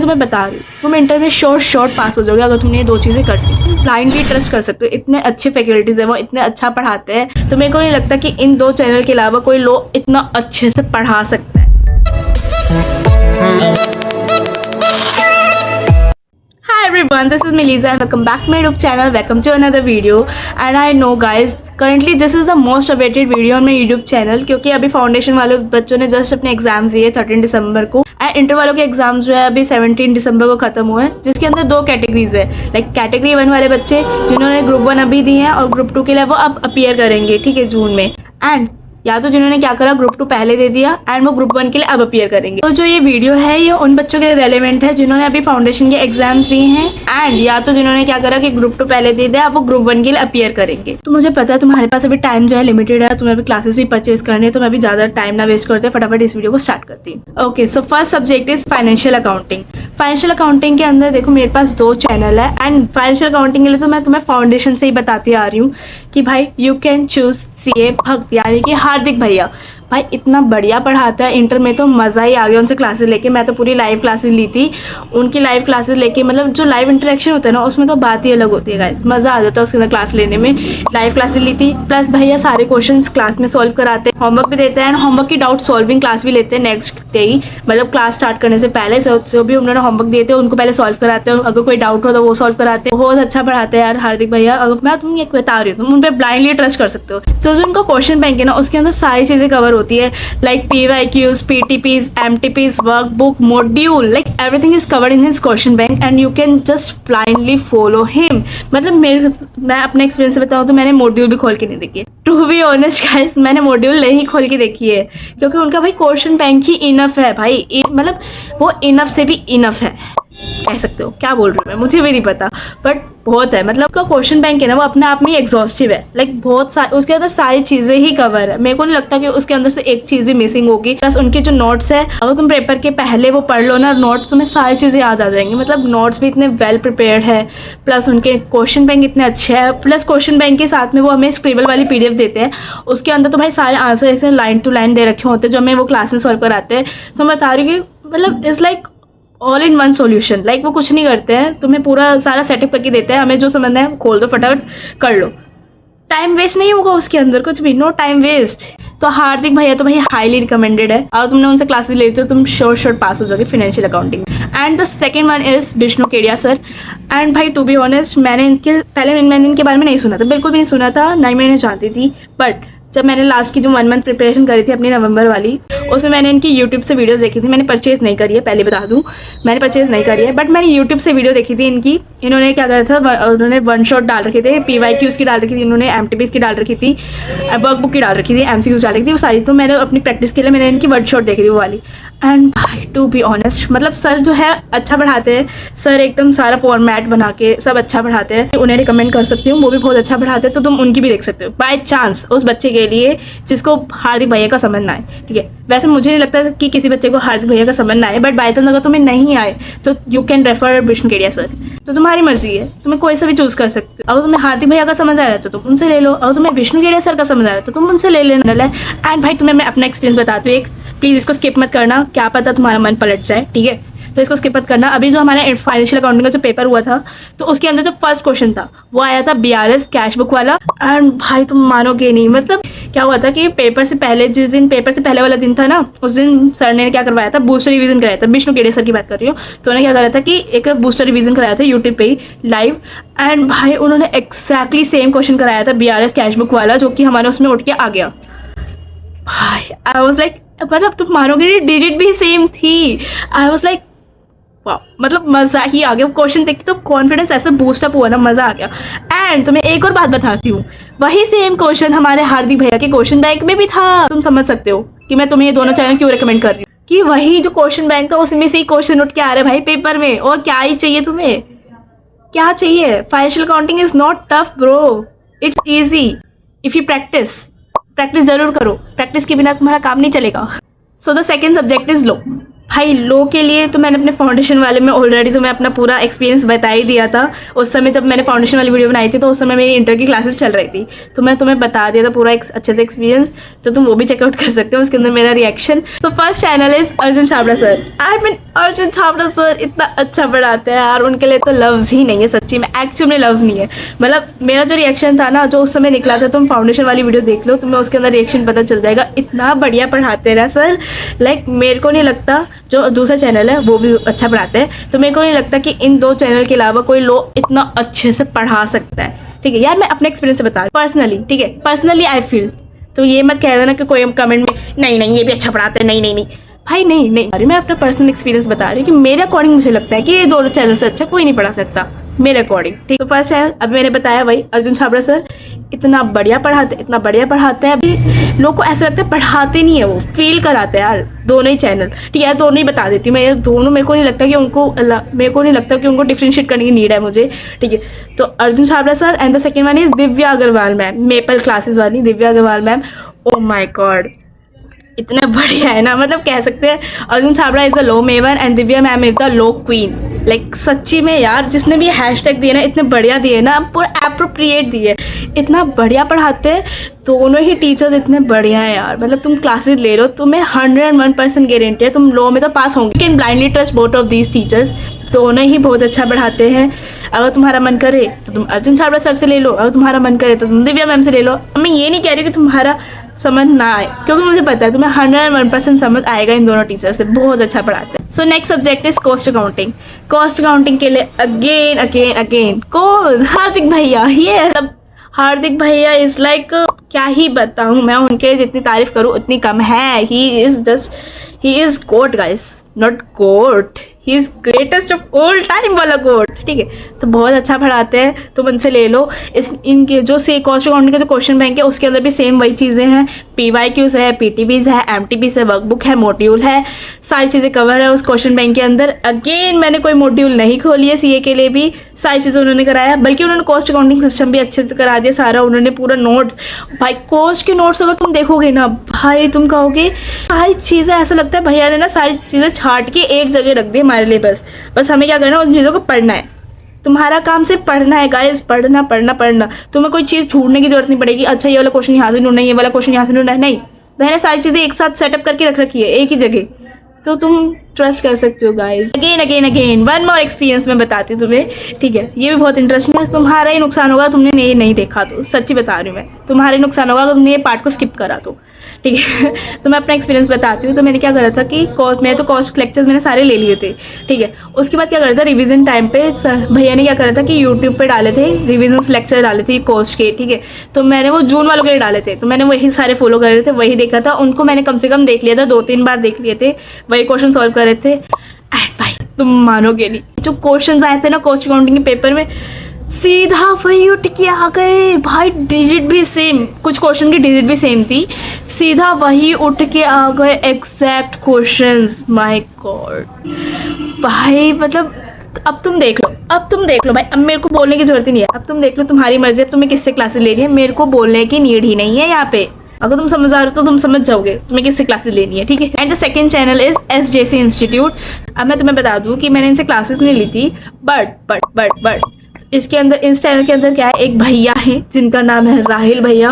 तुम्हें बता रही हूँ, तुम इंटर में शॉर्ट पास हो जाओगे अगर तुमने ये 2 चीज़ें कर ली। तुम ब्लाइंडली ट्रस्ट कर सकते हो, इतने अच्छे फैकल्टीज है, वो इतने अच्छा पढ़ाते हैं। तो मेरे को नहीं लगता कि इन 2 चैनल के अलावा कोई लोग इतना अच्छे से पढ़ा सकता है। Everyone, this is Melisa and welcome back to my YouTube channel. Welcome to another video. And I know guys, currently this is the most awaited video on my YouTube channel क्योंकि अभी फाउंडेशन वाले बच्चों ने just अपने exams दिए 13 दिसंबर को, and inter वालों के एग्जाम्स जो है अभी 17 दिसंबर को खत्म हुए हैं, जिसके अंदर 2 कैटेगरीज है। लाइक कैटेगरी 1 वाले बच्चे जिन्होंने ग्रुप 1 अभी दिए हैं और ग्रुप 2 के लिए वो अब अपीयर करेंगे, ठीक है, जून में। एंड या तो जिन्होंने क्या करा, ग्रुप 2 पहले दे दिया एंड वो ग्रुप 1 के लिए अब अपीयर करेंगे। तो जो ये वीडियो है ये उन बच्चों के लिए रेलेवेंट है जिन्होंने अभी फाउंडेशन के एग्जाम्स दिए हैं, एंड या तो जिन्होंने क्या करा कि ग्रुप 2 पहले दे दिया, अब वो ग्रुप 1 के लिए अपीयर करेंगे। तो मुझे पता है तुम्हारे पास अभी टाइम जो है लिमिटेड है, तुम्हें अभी क्लासेस भी परचेज करने हैं, तो मैं अभी ज्यादा टाइम ना वेस्ट करते फटाफट इस वीडियो को स्टार्ट करती हूँ। Okay, so first subject is financial accounting. Financial accounting के अंदर देखो मेरे पास 2 चैनल है, एंड फाइनेंशियल अकाउंटिंग के लिए तो मैं तुम्हें फाउंडेशन से ही बताती आ रही हूँ कि भाई यू कैन चूज CA भक्त, यानी कि हार्दिक भैया। भाई इतना बढ़िया पढ़ाता है, इंटर में तो मज़ा ही आ गया उनसे क्लासेस लेके। मैं तो पूरी लाइव क्लासेस ली थी, उनकी लाइव क्लासेस लेके, मतलब जो लाइव इंटरेक्शन होता है ना उसमें तो बात ही अलग होती है गाइस, मज़ा आ जाता है उसके अंदर क्लास लेने में। लाइव क्लासेस ली थी, प्लस भैया सारे क्वेश्चंस क्लास में सॉल्व कराते हैं, होमवर्क भी देते हैं, एंड होमवर्क की डाउट सॉल्विंग क्लास भी लेते हैं नेक्स्ट डे ही, मतलब क्लास स्टार्ट करने से पहले जो भी उन्होंने होमवर्क दिए थे उनको पहले सॉल्व कराते हैं, अगर कोई डाउट हो तो वो सॉल्व कराते हैं। बहुत अच्छा पढ़ाते हैं यार हार्दिक भैया। अगर मैं तुम ये बता रही हूँ तुम उन पर ब्लाइंडली ट्रस्ट कर सकते हो। जो उनका क्वेश्चन बैंक है ना उसके अंदर सारी चीज़ें कवर होती है, like PYQs, PTPs, MTPs, workbook, module, like everything is covered in his question bank and you can just blindly follow him। मतलब मैं अपने एक्सपीरियंस से बताऊँ तो मैंने मॉड्यूल भी खोल के नहीं देखी है। टू बी ऑनेस्ट गाइस, मैंने मॉड्यूल नहीं खोल के देखी है क्योंकि उनका भाई क्वेश्चन बैंक ही इनफ है भाई, मतलब वो इनफ से भी इनफ है, कह सकते हो। क्या बोल रही हूँ मैं, मुझे भी नहीं पता, बट बहुत है। मतलब उसका क्वेश्चन बैंक है ना वो अपने आप में ही एग्जॉस्टिव है, लाइक बहुत सारी उसके अंदर सारी चीज़ें ही कवर है। मेरे को नहीं लगता कि उसके अंदर से एक चीज़ भी मिसिंग होगी। प्लस उनके जो नोट्स है, अगर तुम पेपर के पहले वो पढ़ लो ना नोट्स, तुम्हें सारी चीज़ें याद आ जाएंगी। मतलब नोट्स भी इतने वेल प्रिपेयर्ड है, प्लस उनके क्वेश्चन बैंक इतने अच्छे हैं, प्लस क्वेश्चन बैंक के साथ में वो हमें स्क्रिबल वाली PDF देते हैं, उसके अंदर तो भाई सारे आंसर ऐसे लाइन टू लाइन दे रखे होते हैं जो हमें वो क्लास में सॉल्व कराते हैं। तो मैं बता रही हूँ कि मतलब it's like all in one solution. Like वो कुछ नहीं करते हैं, तुम्हें पूरा सारा सेटअप करके देते हैं, हमें जो समझना है खोल दो फटाफट कर लो, टाइम वेस्ट नहीं होगा उसके अंदर, कुछ भी, नो टाइम वेस्ट। तो हार्दिक भैया तो भाई हाईली रिकमेंडेड है, अगर तुमने उनसे क्लासेस लेते हो तुम शॉर्ट पास हो जाओगे financial accounting. And the second one is Vishnu Kedia sir. And भाई टू बी ऑनेस्ट मैंने इनके बारे में नहीं सुना था, बिल्कुल भी नहीं सुना था, ना ही मैंने जानती थी। बट जब मैंने लास्ट की जो 1 मंथ प्रिपरेशन करी थी अपनी नवंबर वाली, उसमें मैंने इनकी यूट्यूब से वीडियोस देखी थी। मैंने परचेज़ नहीं करी है, पहले बता दूं, मैंने परचेज़ नहीं करी है, बट मैंने यूट्यूब से वीडियो देखी थी इनकी। इन्होंने क्या करा था, उन्होंने 1 शॉट डाल रखे थे, PYQs की डाल रखी थी, इन्होंने MTPs की डाल रखी थी, वर्कबुक की डाल रखी थी, MCQs डाल रखी थी, वो सारी। तो मैंने अपनी प्रैक्टिस के लिए मैंने इनकी 1 शॉट देखी थी वो वाली। एंड भाई टू बी ऑनेस्ट मतलब सर जो है अच्छा पढ़ाते हैं, सर एकदम सारा फॉर्मेट बना के सब अच्छा पढ़ाते हैं, उन्हें रिकमेंड कर सकती हूँ, वो भी बहुत अच्छा पढ़ाते हैं, तो तुम उनकी भी देख सकते हो बाय चांस उस बच्चे के लिए जिसको हार्दिक भैया का समझ ना आए, ठीक है। वैसे मुझे नहीं लगता कि किसी बच्चे को हार्दिक भैया का समझ ना आए, बट बाई चांस अगर तुम्हें नहीं आए तो you can refer Vishnu Kedia sir. तो तुम्हारी मर्जी है, तुम्हें कोई सा भी चूज कर सकते हो। अगर तुम्हें हार्दिक भैया का समझ आ रहा है तो तुम उनसे ले लो, अगर तुम्हें विष्णु केडिया सर का समझ आ रहा है तो तुम उनसे ले लेना। एंड भाई तुम्हें मैं अपना एक्सपीरियंस बताती हूँ एक, प्लीज़ इसको स्किप मत करना, क्या पता तुम्हारा मन पलट जाए, ठीक है। तो इसको स्किप मत करना। अभी जो हमारा फाइनेंशियल अकाउंटिंग का जो पेपर हुआ था तो उसके अंदर जो फर्स्ट क्वेश्चन था वो आया था BRS कैश बुक वाला। एंड भाई तुम मानोगे नहीं, मतलब क्या हुआ था कि पेपर से पहले, जिस दिन पेपर से पहले वाला दिन था ना, उस दिन सर ने क्या करवाया था, बूस्टर रिवीजन कराया था। विष्णु केडिया सर की बात कर रही हूँ। तो उन्होंने क्या कराया था कि एक बूस्टर रिवीजन कराया था यूट्यूब पे ही लाइव। एंड भाई उन्होंने एक्जैक्टली सेम क्वेश्चन कराया था BRS कैश बुक वाला, जो कि हमारे उसमें उठ के आ गया। भाई आई वॉज लाइक, मतलब तुम मानोगे डिजिट भी सेम थी। आई वॉज लाइक वाह, मतलब मज़ा ही आ गया। क्वेश्चन देख के तो कॉन्फिडेंस ऐसे बूस्टअप हुआ ना, मज़ा आ गया। एंड तुम्हें एक और बात बताती हूँ, वही सेम क्वेश्चन हमारे हार्दिक भैया के क्वेश्चन बैंक में भी था। तुम समझ सकते हो कि मैं तुम्हें ये दोनों चैनल क्यों रिकमेंड कर रही हूँ, कि वही जो क्वेश्चन बैंक था उसमें से ही क्वेश्चन उठ के आ रहे भाई पेपर में। और क्या ही चाहिए तुम्हें, क्या चाहिए। Financial accounting is not tough bro, it's easy if you practice जरूर करो, प्रैक्टिस के बिना तुम्हारा काम नहीं चलेगा। So the second subject is law. भाई लो के लिए तो मैंने अपने फाउंडेशन वाले में ऑलरेडी तुम्हें अपना पूरा एक्सपीरियंस बता ही दिया था। उस समय जब मैंने फाउंडेशन वाली वीडियो बनाई थी तो उस समय मेरी इंटर की क्लासेस चल रही थी, तो मैं तुम्हें बता दिया था पूरा एक अच्छे से एक्सपीरियंस, तो तुम वो भी चेकआउट कर सकते हो उसके अंदर मेरा reaction. So first channel is Arjun Chhabra sir. I mean Arjun Chhabra sir इतना अच्छा पढ़ाते हैं यार, उनके लिए तो लफ्ज़ ही नहीं है सच्ची में, एक्चुअल में लफ्ज़ नहीं है। मतलब मेरा जो रिएक्शन था ना जो उस समय निकला था, तुम फाउंडेशन वाली वीडियो देख लो, तुम्हें उसके अंदर रिएक्शन पता चल जाएगा। इतना बढ़िया पढ़ाते हैं ना सर, लाइक मेरे को नहीं लगता जो दूसरा चैनल है वो भी अच्छा पढ़ाते हैं, तो मेरे को नहीं लगता कि इन दो चैनल के अलावा कोई लोग इतना अच्छे से पढ़ा सकता है। ठीक है यार, मैं अपने एक्सपीरियंस से बता रही हूँ पर्सनली, ठीक है, पर्सनली आई फील। तो ये मत कह देना कि कोई कमेंट में नहीं ये भी अच्छा पढ़ाते हैं, नहीं भाई, नहीं अरे मैं अपना पर्सनल एक्सपीरियंस बता रही हूँ कि मेरे अकॉर्डिंग मुझे लगता है कि ये दोनों चैनल से अच्छा कोई नहीं पढ़ा सकता मेरे अकॉर्डिंग। ठीक, तो फर्स्ट चैनल अभी मैंने बताया वही अर्जुन छाबड़ा सर, इतना बढ़िया पढ़ाते हैं। अभी लोग को ऐसा लगता है पढ़ाते नहीं है, वो फील कराते हैं यार दोनों ही चैनल। ठीक है, दोनों ही बता देती हूँ मैं, दोनों मेरे को नहीं लगता कि उनको डिफ्रेंशिएट करने की नीड है मुझे। ठीक है, तो Arjun Chhabra sir and the second one is Divya Agarwal ma'am, maple classes वाली Divya Agarwal ma'am. Oh my god, इतना बढ़िया है ना, मतलब कह सकते हैं Arjun Chhabra is the law maven and Divya ma'am is the law queen. Like सच्ची में यार, जिसने भी हैशटैग दिए ना इतने बढ़िया दिए ना, पूरा एप्रोप्रिएट दिए, इतना बढ़िया पढ़ाते हैं दोनों ही टीचर्स, इतने बढ़िया है यार। मतलब तुम क्लासेस ले लो, तुम्हें 101% गारंटी है तुम लो में तो पास होंगे। Can blindly trust both of these teachers, दोनों ही बहुत अच्छा पढ़ाते हैं। अगर तुम्हारा मन करे तो तुम अर्जुन छाबड़ा सर से ले लो, अगर तुम्हारा मन करे तो तुम दिव्या मैम से ले लो। मैं ये नहीं कह रही कि तुम्हारा समझ ना आए, क्योंकि मुझे पता है तुम्हें 101% समझ आएगा इन दोनों टीचर से, बहुत अच्छा पढ़ाते हैं। So next subject is cost accounting. Cost accounting के लिए अगेन कौन, हार्दिक भैया। ये सब हार्दिक भैया इज लाइक, क्या ही बताऊँ मैं, उनके जितनी तारीफ करूँ उतनी कम है। He is goat guys, not goat, he is greatest of all time वाला गोट। ठीक है, तो बहुत अच्छा पढ़ाते हैं, तो उनसे ले लो। इनके जो से कॉस्ट अकाउंटिंग का जो क्वेश्चन बैंक है उसके अंदर भी सेम वही चीज़ें हैं, PYQs है, PTBs है, MTBs है, वर्कबुक है, मॉड्यूल है, सारी चीज़ें कवर है उस क्वेश्चन बैंक के अंदर। अगेन मैंने कोई मॉड्यूल नहीं खोली है CA के लिए भी, सारी चीज़ें उन्होंने कराया, बल्कि उन्होंने कॉस्ट अकाउंटिंग सिस्टम भी अच्छे से करा दिया सारा। उन्होंने पूरा नोट्स, भाई कॉस्ट के नोट्स अगर तुम देखोगे ना भाई, तुम कहोगे सारी चीज़ें, ऐसा लगता है भैया ने ना सारी चीज़ें छाट के एक जगह रख दी हमारे लिए। बस हमें क्या करना है, उन चीज़ों को पढ़ना है। तुम्हारा काम सिर्फ पढ़ना है गाइस, पढ़ना। तुम्हें कोई चीज़ ढूंढने की जरूरत नहीं पड़ेगी, अच्छा ये वाला क्वेश्चन यहाँ से ढूंढना है, ये वाला क्वेश्चन यहाँ से ढूंढना है, नहीं, मैंने सारी चीज़ें एक साथ सेटअप करके रख रखी है एक ही जगह, तो तुम ट्रस्ट कर सकते हो guys. Again one more experience मैं बताती हूँ तुम्हें, ठीक है, ये भी बहुत इंटरेस्टिंग है। तुम्हारा ही नुकसान होगा तुमने नहीं देखा तो, सच्ची बता रही हूँ मैं, तुम्हारा ही नुकसान होगा अगर तुमने ये पार्ट को स्किप करा तो। ठीक है, तो मैं अपना एक्सपीरियंस बताती हूँ। तो मैंने क्या करा था कि मैंने तो कॉस्ट लेक्चर्स मैंने सारे ले लिए थे। ठीक है, उसके बाद क्या करा था, रिवीजन टाइम पे भैया ने क्या करा था कि यूट्यूब पे डाले थे रिवीजन लेक्चर डाले थे कॉस्ट के। ठीक है, तो मैंने वो जून वालों के लिए डाले थे, तो मैंने वही सारे फॉलो कर रहे थे, वही देखा था, उनको मैंने कम से कम देख लिया था, 2-3 बार देख लिए थे, वही क्वेश्चन सॉल्व कर रहे थे। एंड भाई तुम मानोगे नहीं, जो क्वेश्चन आए थे ना कॉस्ट अकाउंटिंग के पेपर में, सीधा वही उठ के आ गए भाई, डिजिट भी सेम, कुछ क्वेश्चन की डिजिट भी सेम थी, सीधा वही उठ के आ गए एग्जैक्ट क्वेश्चंस। माय गॉड भाई, मतलब अब तुम देख लो भाई, अब मेरे को बोलने की जरूरत ही नहीं है, अब तुम देख लो, तुम्हारी मर्जी है तुम्हें किससे क्लासेस लेनी है, मेरे को बोलने की नीड ही नहीं है यहाँ पे। अगर तुम समझ आ रहे हो तो तुम समझ जाओगे तुम्हें किससे क्लासेस लेनी है। ठीक है, and the second channel is SJC institute. अब मैं तुम्हें बता दूं कि मैंने इनसे क्लासेस नहीं ली थी, बट इसके अंदर, इस चैनल के अंदर क्या है, एक भैया है जिनका नाम है राहिल भैया,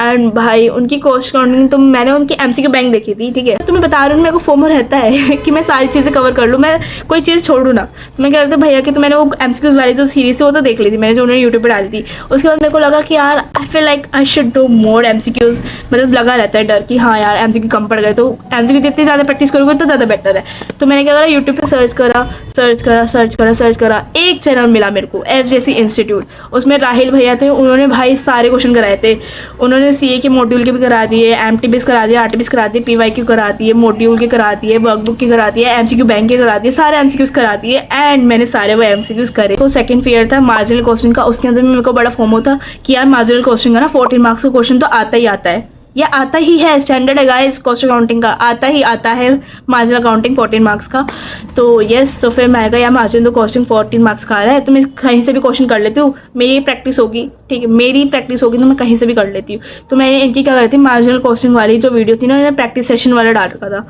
एंड भाई उनकी कॉस्ट अकाउंटिंग, तो मैंने उनकी MCQ बैंक देखी थी। ठीक है, तो मैं बता रही हूँ, मेरे को फोमो रहता है कि मैं सारी चीज़ें कवर कर लूँ, मैं कोई चीज़ छोड़ूँ ना। तो मैं कह रहा था भैया कि तो मैंने वो MCQs वाली जो सीरीज थी वो तो देख ली थी मैंने, जो उन्होंने यूट्यूब पर डाली थी। उसके बाद मेरे को लगा कि यार I feel like I should do more MCQs, मतलब लगा रहता है डर कि हाँ यार MCQ कम पड़ गए, तो MCQ जितनी ज़्यादा प्रैक्टिस करोगे तो ज़्यादा बेटर है। तो मैंने क्या करा, यूट्यूब पर सर्च करा, एक चैनल मिला मेरे को, SJC इंस्टीट्यूट। उसमें राहिल भैया थे, उन्होंने भाई सारे क्वेश्चन कराए थे, उन्होंने CA के मॉड्यूल के भी करा दिए, MTBs करा दिए, RTBs करा दिए, PYQ करा दिए, मॉड्यूल के करा दिए, वर्कबुक के करा दिए, MCQ बैंक के करा दिए, सारे MCQs करा दिए, एंड मैंने सारे वो MCQs करे। तो सेकंड फेयर था मार्जिनल क्वेश्चन का, उसके अंदर मेरे को बड़ा फोमो था कि यार मार्जिनल क्वेश्चन का ना 14 मार्क्स का क्वेश्चन तो आता ही आता है, ये आता ही है, स्टैंडर्ड है गाइस, कॉस्ट अकाउंटिंग का आता है मार्जिनल अकाउंटिंग 14 मार्क्स का। तो यस, तो फिर मैं यार मार्जिन तो कॉस्टिंग 14 मार्क्स का आ रहा है, तो मैं कहीं से भी क्वेश्चन कर लेती हूँ, मेरी प्रैक्टिस होगी। ठीक है, मेरी प्रैक्टिस होगी तो मैं कहीं से भी कर लेती हूँ। तो मैंने इनकी क्या करी थी, मार्जिनल कॉस्टिंग वाली जो वीडियो थी ना, मैंने प्रैक्टिस सेशन वाला डाल रखा था,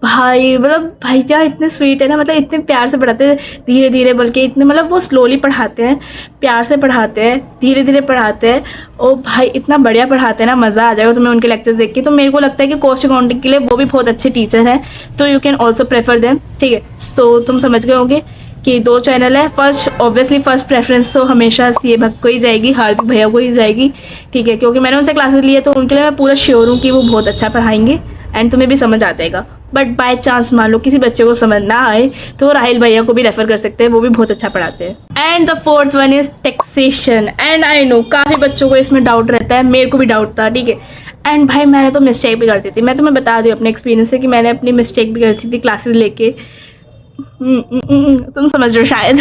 भाई मतलब भैया इतने स्वीट है ना, मतलब इतने प्यार से पढ़ाते हैं, धीरे धीरे बोल के इतने, मतलब वो स्लोली पढ़ाते हैं, प्यार से पढ़ाते हैं, धीरे धीरे पढ़ाते हैं। ओ भाई इतना बढ़िया पढ़ाते हैं ना, मज़ा आ जाएगा तुम्हें उनके लेक्चर्स देख के। तो मेरे को लगता है कि कॉस्ट अकाउंटिंग के लिए वो भी बहुत अच्छे टीचर हैं, तो you can also prefer them. ठीक है, सो तुम समझ गए होंगे कि 2 चैनल है। फर्स्ट ऑब्वियसली फर्स्ट प्रेफरेंस तो हमेशा सीए भक्त को ही जाएगी, हार्दिक भैया को ही जाएगी। ठीक है, क्योंकि मैंने उनसे क्लासेस लिए तो उनके लिए मैं पूरा श्योर हूँ कि वो बहुत अच्छा पढ़ाएंगे एंड तुम्हें भी समझ आ जाएगा। बट बाय चांस मान लो किसी बच्चे को समझ ना आए तो राहिल भैया को भी रेफर कर सकते हैं, वो भी बहुत अच्छा पढ़ाते हैं। And the fourth one is taxation. And I know काफ़ी बच्चों को इसमें डाउट रहता है, मेरे को भी डाउट था। ठीक है, एंड भाई मैंने तो मिस्टेक भी करती थी, मैं तुम्हें बता दूँ अपने एक्सपीरियंस से कि मैंने अपनी मिस्टेक भी करती थी क्लासेस लेके। तुम समझ रहे हो शायद।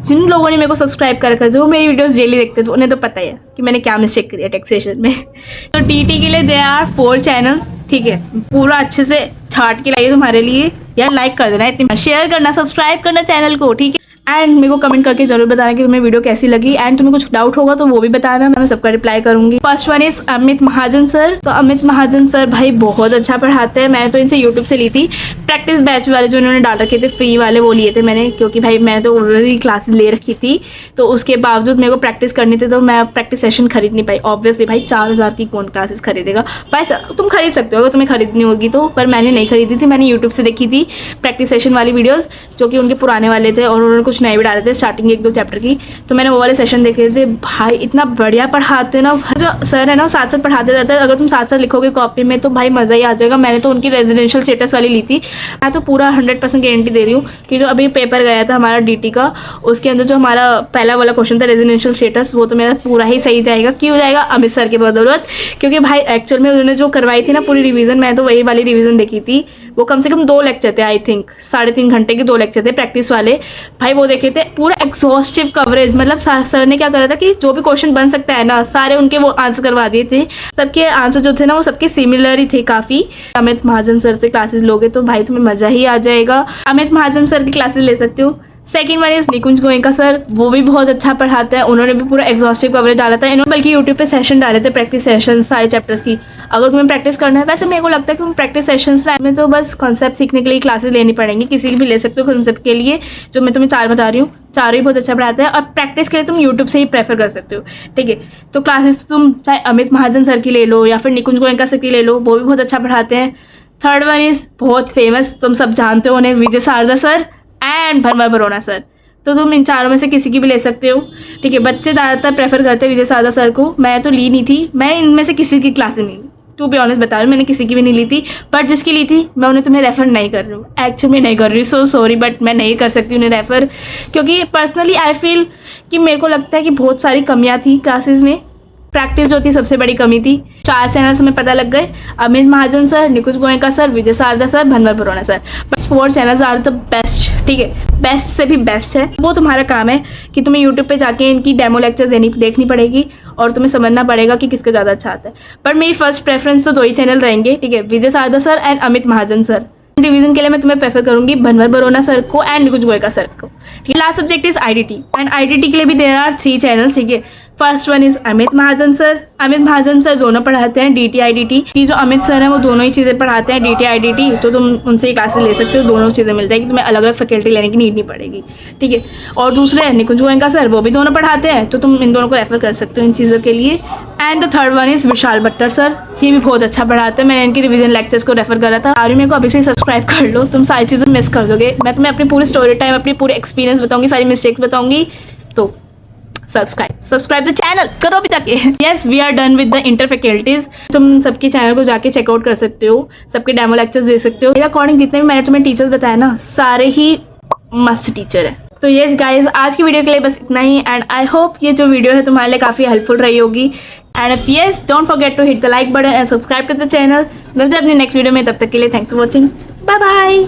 जिन लोगों ने मेरे को सब्सक्राइब कर रखा है, जो मेरी वीडियोस डेली देखते हैं, तो उन्हें तो पता ही है कि मैंने क्या मिस्टेक करी है टैक्सेशन में। तो टीटी के लिए देयर आर 4 चैनल्स। ठीक है, पूरा अच्छे से छाट के लाइए तुम्हारे लिए। यार लाइक कर देना, इतनी शेयर करना, सब्सक्राइब करना चैनल को। ठीक है, एंड मेरे को कमेंट करके जरूर बताना कि तुम्हें वीडियो कैसी लगी, एंड तुम्हें कुछ डाउट होगा तो वो भी बताना, मैं सबका रिप्लाई करूंगी। First one is Amit Mahajan sir. तो अमित महाजन सर भाई बहुत अच्छा पढ़ाते हैं। मैं तो इनसे यूट्यूब से ली थी प्रैक्टिस बैच वाले जो इन्होंने डाल रखे थे फ्री वाले, वो लिए थे मैंने, क्योंकि भाई मैं तो ऑलरेडी क्लासेस ले रखी थी, तो उसके बावजूद मेरे को प्रैक्टिस करनी थी, तो मैं प्रैक्टिस सेशन खरीद नहीं पाई। ऑब्वियसली भाई 4000 की कौन क्लासेस खरीदेगा भाई, तुम खरीद सकते हो अगर तुम्हें खरीदनी होगी तो, पर मैंने नहीं खरीदी थी। मैंने यूट्यूब से देखी थी प्रैक्टिस सेशन वाली वीडियोज़, जो कि उनके पुराने वाले थे और उन्होंने कुछ नए भी डाले थे स्टार्टिंग 1-2 चैप्टर की, तो मैंने वो वाले सेशन देखे थे। भाई इतना बढ़िया पढ़ाते ना, जो सर है ना वो साथ साथ पढ़ाते रहते हैं। अगर तुम साथ साथ लिखोगे कॉपी में तो भाई मज़ा ही आ जाएगा। मैंने तो उनकी रेजिडेंशियल स्टेटस वाली ली थी। मैं तो पूरा 100% गारंटी दे रही हूँ कि जो अभी पेपर गया था हमारा डीटी का, उसके अंदर जो हमारा पहला वाला क्वेश्चन था रेजिडेंशियल स्टेटस, वो तो मेरा पूरा ही सही जाएगा। क्यों जाएगा? अमित सर की बदौलत, क्योंकि भाई एक्चुअल में उन्होंने जो करवाई थी ना पूरी रिवीजन, मैं तो वही वाली रिवीजन देखी थी। वो कम से कम 2 लेक्चर थे, आई थिंक 3.5 घंटे के 2 लेक्चर थे प्रैक्टिस वाले। भाई वो देखे थे पूरा एग्जॉस्टिव कवरेज, मतलब सर ने क्या करा था कि जो भी क्वेश्चन बन सकता है ना, सारे उनके वो आंसर करवा दिए थे। सबके आंसर जो थे ना वो सबके सिमिलर ही थे काफ़ी। अमित महाजन सर से क्लासेस लोगे तो भाई तुम्हें मज़ा ही आ जाएगा। अमित महाजन सर की क्लासेस ले सकते हो। Second one is Nikunj Goenka sir, वो भी बहुत अच्छा पढ़ाते हैं। उन्होंने भी पूरा एग्जॉस्टिव कवरेज डाला था। इन्होंने बल्कि यूट्यूब पे सेशन डाले थे प्रैक्टिस सेशन सारे चैप्टर्स की। अगर तुम्हें प्रैक्टिस करना है, वैसे मेरे को लगता है कि प्रैक्टिस सेशंस में तो बस कॉन्सेप्ट सीखने के लिए क्लासेस लेनी पड़ेंगी, किसी की भी ले सकते हो कॉन्सेप्ट के लिए। जो मैं तुम्हें 4 बता रही हूँ, चारों ही बहुत अच्छा पढ़ाते हैं, और प्रैक्टिस के लिए तुम यूट्यूब से ही प्रेफर कर सकते हो। ठीक है, तो क्लासेस तुम चाहे अमित महाजन सर की ले लो या फिर निकुंज गोयनका सर की ले लो, वो भी बहुत अच्छा पढ़ाते हैं। थर्ड वन इज बहुत फेमस, तुम सब जानते हो उन्हें, विजय Sarda sir and भनवर Borana sir. तो तुम इन चारों में से किसी की भी ले सकते हो। ठीक है, बच्चे ज़्यादातर प्रेफर करते हैं विजय सारदा सर को। मैं तो ली नहीं थी, मैं इनमें से किसी की क्लासेस नहीं ली, टू बी ऑनेस्ट बता रही हूँ, मैंने किसी की भी नहीं ली थी। बट जिसकी ली थी मैं उन्हें तुम्हें रेफ़र नहीं कर रही हूँ, एक्चुअली नहीं कर रही, सो सॉरी, बट मैं नहीं कर सकती उन्हें रेफ़र, क्योंकि पर्सनली आई फील कि मेरे को लगता है कि बहुत सारी कमियाँ थी क्लासेस में। प्रैक्टिस जो थी सबसे बड़ी कमी थी। 4 चैनल्स हमें पता लग गए, Amit Mahajan sir, Nikunj Goenka sir, Vijay Sarda sir, Bhanwar Borana sir. But 4 channels are the best. ठीक है, बेस्ट से भी बेस्ट है। वो तुम्हारा काम है कि तुम्हें यूट्यूब पे जाके इनकी डेमो लेक्चर्स देखनी पड़ेगी और तुम्हें समझना पड़ेगा कि किसका ज़्यादा अच्छा आता है। पर मेरी फर्स्ट प्रेफरेंस तो 2 ही चैनल रहेंगे। ठीक है, Vijay Sarda sir and Amit Mahajan sir. Division के लिए मैं तुम्हें प्रेफर करूंगी भनवर बरोना सर को एंड निकुंज गोयनका सर को। ठीक है, last subject is IDT, and IDT के लिए भी देयर आर 3 चैनल्स। ठीक है, first one is Amit Mahajan sir. Amit Mahajan sir दोनों पढ़ाते हैं डीटी आईडीटी की। जो अमित सर हैं वो दोनों ही चीज़ें पढ़ाते हैं, डीटी आईडीटी, तो तुम उनसे क्लासेस ले सकते हो, दोनों चीज़ें मिल जाएगी, तुम्हें अलग अलग फैकल्टी लेने की नीड नहीं पड़ेगी। ठीक है, और दूसरे निकुंज गोयनका सर, वो भी दोनों पढ़ाते हैं, तो तुम इन दोनों को रेफर कर सकते हो इन चीज़ों के लिए। And the third one is Vishal Bhattar sir, ये भी बहुत अच्छा पढ़ाते हैं। मैंने इनकी रिवीजन लेक्चर्स को रेफर करा था। मेरे को अभी से सब्सक्राइब कर लो, तुम सारी चीज़ें मिस कर दोगे। मैं तुम्हें अपनी पूरी स्टोरी टाइम, अपनी पूरी एक्सपीरियंस बताऊंगी, सारी मिस्टेक्स बताऊंगी, तो सब्सक्राइब द चैनल करो अभी तक। Yes, we are done with the inter faculties. तुम सबके चैनल को जाके चेकआउट कर सकते हो, सबके डेमो लेक्चर्स दे सकते हो। मेरे अकॉर्डिंग जितने भी मैंने तुम्हें टीचर्स बताया ना, सारे ही मस्त टीचर है। तो यस गाइज, आज की वीडियो के लिए बस इतना ही, एंड आई होप ये जो वीडियो है तुम्हारे लिए काफ़ी हेल्पफुल रही होगी। And if yes, don't forget to hit the like button and subscribe to the channel. मिलते हैं अपनी नेक्स्ट वीडियो में, तब तक के लिए thanks for watching, bye bye.